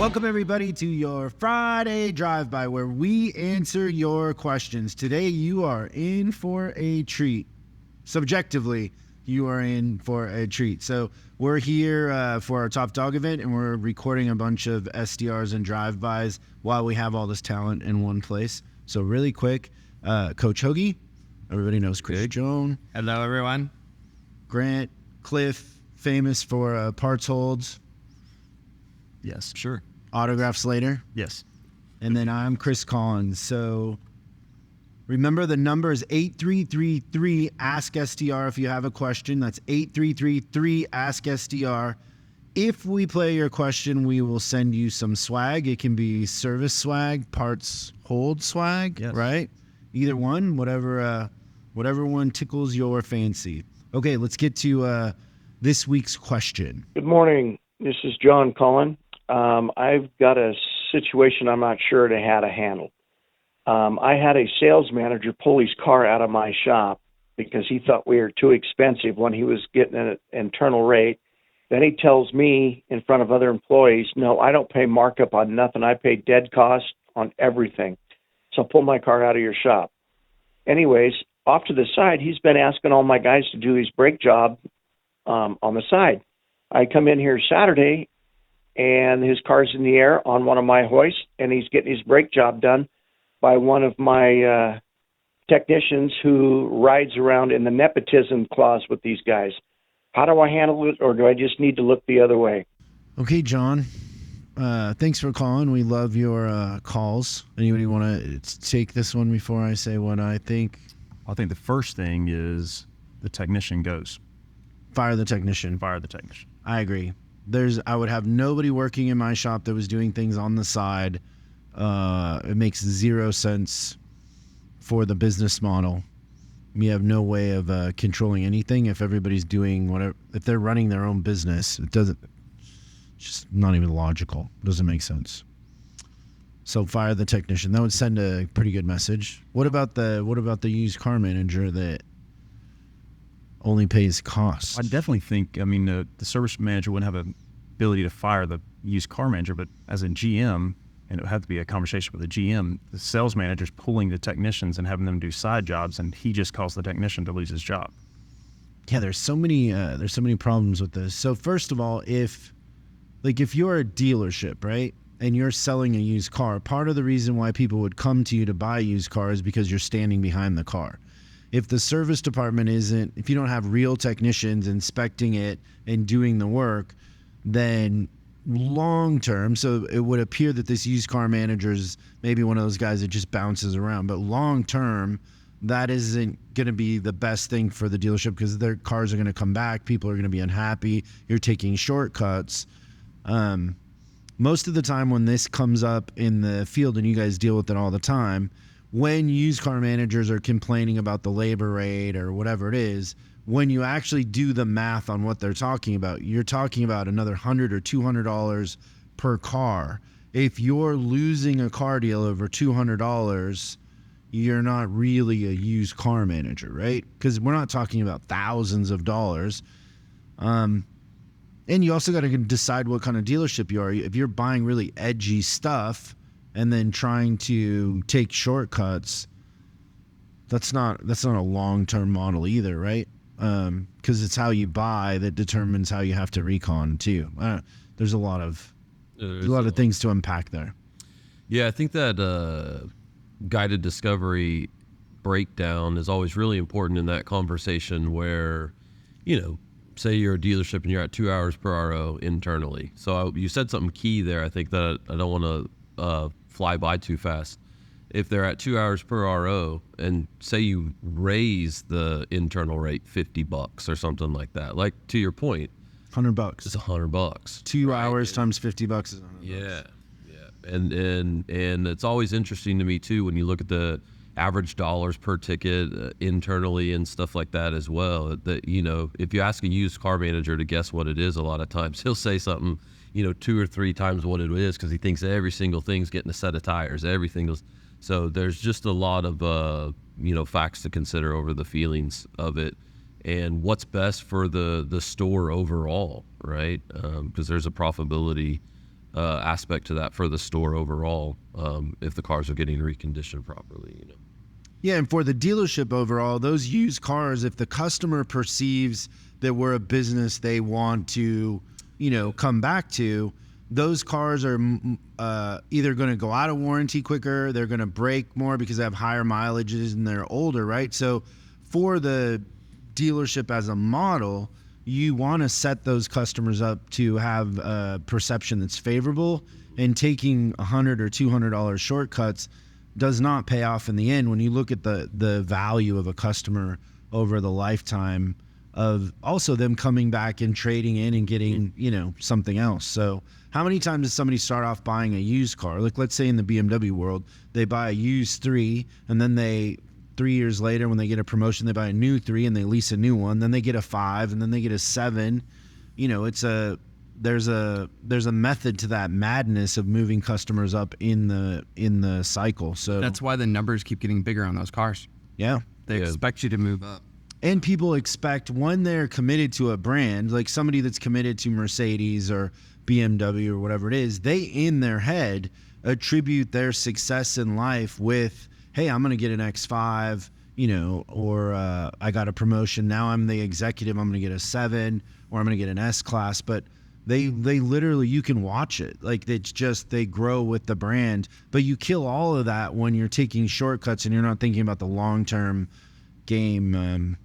Welcome everybody to your Friday drive-by where we answer your questions. Today you are in for a treat. Subjectively, you are in for a treat. So we're here for our Top Dog event, and we're recording a bunch of SDRs and drive-bys while we have all this talent in one place. So really quick, Coach Hoagie, everybody knows Chris Joan. Hello everyone. Grant, Cliff, famous for parts holds. Yes, sure. Autographs later. Yes. And then I'm Chris Collins. So remember, the number is 8333 Ask SDR if you have a question. That's 8333 Ask SDR. If we play your question, we will send you some swag. It can be service swag, parts hold swag, yes. Right? Either one, whatever one tickles your fancy. Okay, let's get to this week's question. Good morning. This is John Cullen. I've got a situation I'm not sure how to handle. I had a sales manager pull his car out of my shop because he thought we were too expensive when he was getting an internal rate. Then he tells me in front of other employees, no, I don't pay markup on nothing. I pay dead cost on everything. So pull my car out of your shop. Anyways, off to the side, he's been asking all my guys to do his brake job on the side. I come in here Saturday, and his car's in the air on one of my hoists, and he's getting his brake job done by one of my technicians who rides around in the nepotism clause with these guys. How do I handle it, or do I just need to look the other way? Okay, John. Thanks for calling. We love your calls. Anybody want to take this one before I say what I think? I think the first thing is the technician goes. Fire the technician. Fire the technician. I agree. I would have nobody working in my shop that was doing things on the side. It makes zero sense for the business model. You have no way of controlling anything if everybody's doing whatever. If they're running their own business, it's just not even logical. It doesn't make sense. So fire the technician. That would send a pretty good message. What about the used car manager that only pays costs? I definitely think, the service manager wouldn't have an ability to fire the used car manager, but as a GM, and it would have to be a conversation with the GM, the sales manager's pulling the technicians and having them do side jobs, and he just caused the technician to lose his job. Yeah, there's so many problems with this. So first of all, if you're a dealership, right, and you're selling a used car, part of the reason why people would come to you to buy a used car is because you're standing behind the car. If the service department if you don't have real technicians inspecting it and doing the work, then long term, so it would appear that this used car manager is maybe one of those guys that just bounces around, but long term, that isn't going to be the best thing for the dealership because their cars are going to come back. People are going to be unhappy. You're taking shortcuts. Most of the time when this comes up in the field, and you guys deal with it all the time, when used car managers are complaining about the labor rate or whatever it is, when you actually do the math on what they're talking about, you're talking about another $100 or $200 per car. If you're losing a car deal over $200, you're not really a used car manager, right? Because we're not talking about thousands of dollars. And you also got to decide what kind of dealership you are. If you're buying really edgy stuff and then trying to take shortcuts, that's not a long-term model either, right? Because it's how you buy that determines how you have to recon too. There's a lot of things to unpack there. Yeah, I think that guided discovery breakdown is always really important in that conversation where, say you're a dealership and you're at 2 hours per RO internally. So you said something key there. I think that I don't want to fly by too fast. If they're at 2 hours per RO and say you raise the internal rate $50 or something like that, like to your point, $100. It's $100. 2 hours times $50 is $100. Yeah. And it's always interesting to me too when you look at the average dollars per ticket internally and stuff like that as well. That if you ask a used car manager to guess what it is, a lot of times he'll say something 2 or 3 times what it is because he thinks every single thing's getting a set of tires. So there's just a lot of facts to consider over the feelings of it and what's best for the store overall, right? Because there's a profitability aspect to that for the store overall, if the cars are getting reconditioned properly, Yeah, and for the dealership overall, those used cars, if the customer perceives that we're a business they want to, come back to, those cars are either going to go out of warranty quicker, they're going to break more because they have higher mileages and they're older, right? So for the dealership as a model, you want to set those customers up to have a perception that's favorable, and taking $100 or $200 shortcuts does not pay off in the end when you look at the value of a customer over the lifetime of also them coming back and trading in and getting, something else. So how many times does somebody start off buying a used car? Like, let's say in the BMW world, they buy a used 3, and then 3 years later, when they get a promotion, they buy a new 3 and they lease a new one. Then they get a 5, and then they get a 7. There's a method to that madness of moving customers up in the cycle. So that's why the numbers keep getting bigger on those cars. Yeah. They expect you to move up. And people expect, when they're committed to a brand, like somebody that's committed to Mercedes or BMW or whatever it is, they in their head attribute their success in life with, hey, I'm going to get an X5, or I got a promotion. Now I'm the executive. I'm going to get a 7, or I'm going to get an S-Class. But they literally, you can watch it. Like, it's just, they grow with the brand. But you kill all of that when you're taking shortcuts and you're not thinking about the long-term game,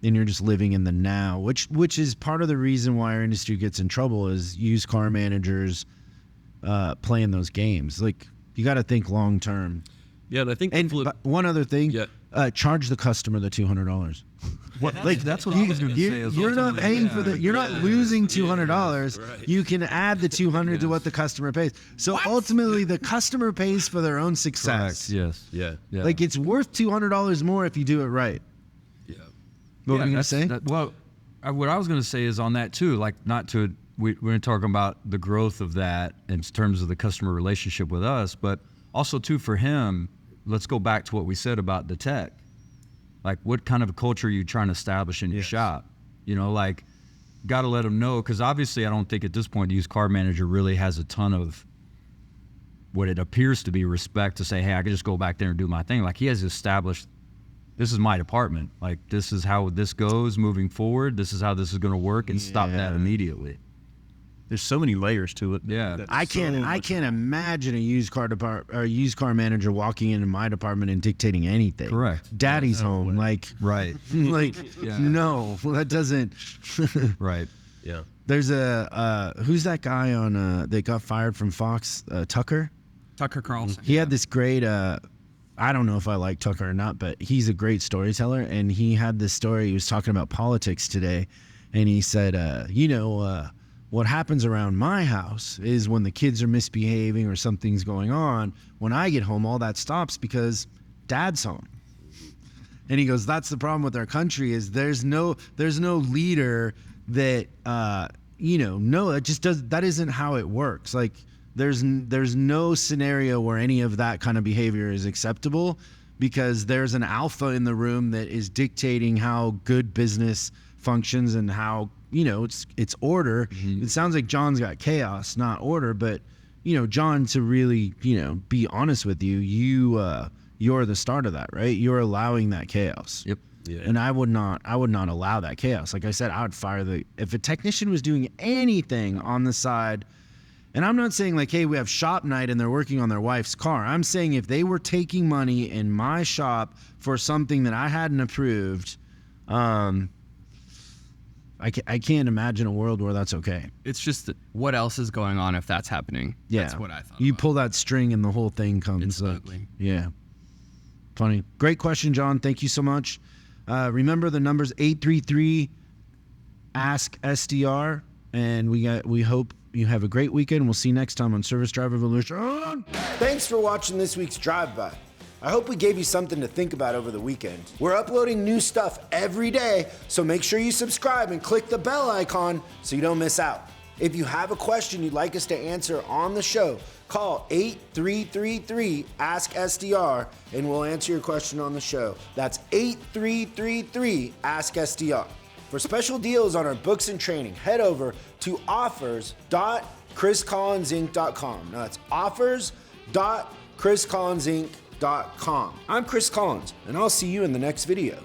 and you're just living in the now, which is part of the reason why our industry gets in trouble, is used car managers playing those games. Like, you got to think long term. Yeah, and I think one other thing, charge the customer the $200. That's what I was going to say. You're not paying for the. You're not losing $200. Right. You can add the $200 to what the customer pays. So ultimately, the customer pays for their own success. Correct. Yes. Yeah. Like, it's worth $200 more if you do it right. Yeah. What were you going to say? What I was going to say is on that too, like, we're talking about the growth of that in terms of the customer relationship with us, but also too for him, let's go back to what we said about the tech. Like, what kind of a culture are you trying to establish in your shop? Got to let them know, because obviously I don't think at this point the used car manager really has a ton of what it appears to be respect to say, hey, I can just go back there and do my thing. Like, he has established, this is my department. Like, this is how this goes moving forward. This is how this is going to work, and stop that immediately. There's so many layers to it. Yeah. I can't imagine a used car manager walking into my department and dictating anything. Correct. Daddy's home. Like, Right. like, no, that doesn't. Right. Yeah. There's who's that guy on, that got fired from Fox, Tucker? Tucker Carlson. He had this great, I don't know if I like Tucker or not, but he's a great storyteller. And he had this story. He was talking about politics today. And he said, what happens around my house is when the kids are misbehaving or something's going on, when I get home, all that stops because Dad's home. And he goes, that's the problem with our country, is there's no leader that, that isn't how it works. Like, there's no scenario where any of that kind of behavior is acceptable, because there's an alpha in the room that is dictating how good business functions and how, it's order. Mm-hmm. It sounds like John's got chaos, not order, but, John, to really, be honest with you, you're the start of that, right? You're allowing that chaos. Yep. Yeah. And I would not allow that chaos. Like I said, I would fire if a technician was doing anything on the side, and I'm not saying like, hey, we have shop night and they're working on their wife's car. I'm saying if they were taking money in my shop for something that I hadn't approved, I can't imagine a world where that's okay. It's just what else is going on if that's happening. Yeah. That's what I thought. You about. pull that string and the whole thing comes. Instantly. Yeah. Funny. Great question, John. Thank you so much. Remember the numbers 833-ASK-SDR. And we hope you have a great weekend. We'll see you next time on Service Drive Revolution. Thanks for watching this week's Drive By. I hope we gave you something to think about over the weekend. We're uploading new stuff every day, so make sure you subscribe and click the bell icon so you don't miss out. If you have a question you'd like us to answer on the show, call 8333-ASK-SDR and we'll answer your question on the show. That's 8333-ASK-SDR. For special deals on our books and training, head over to offers.chriscollinsinc.com. Now that's offers.chriscollinsinc.com. I'm Chris Collins, and I'll see you in the next video.